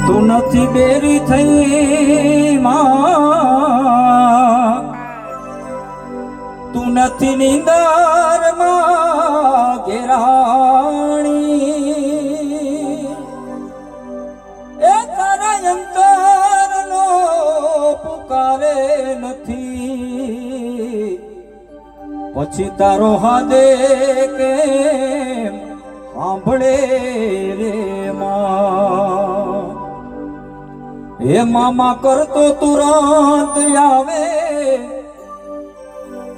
તું નથી બેરી થઈ માં, તું નથી નિંદર માં ઘેરાણી, એ તારા અંતર નો પુકારે નથી, પછી તારો હાદે કેમ સાંભળે રે માં. હે મામા કરતો તુરંત આવે,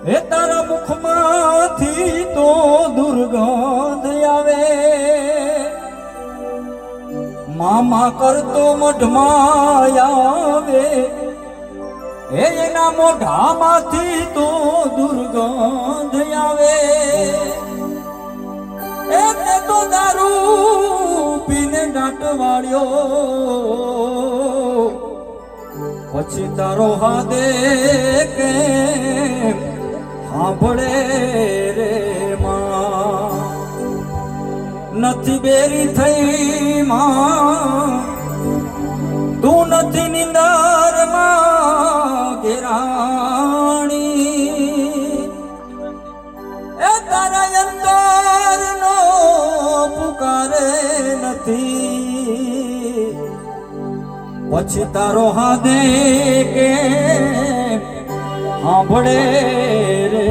હે તારા મુખમાંથી તો દુર્ગંધ આવે, મામા કરતો મઢમાં આવે, હે એના મોઢામાંથી તો દુર્ગંધ આવે. એ તે તો દારૂ પીને દાંત વાળ્યો, પછી તારો હાદે કેમ સાંભળે રે માં. નથી બેરી થઈ માં, તું નથી નિંદર માં ઘેરાણી, એ તારા અંતર નો પુકારે નથી, પછી તારો હાદે કે સાંભળે રે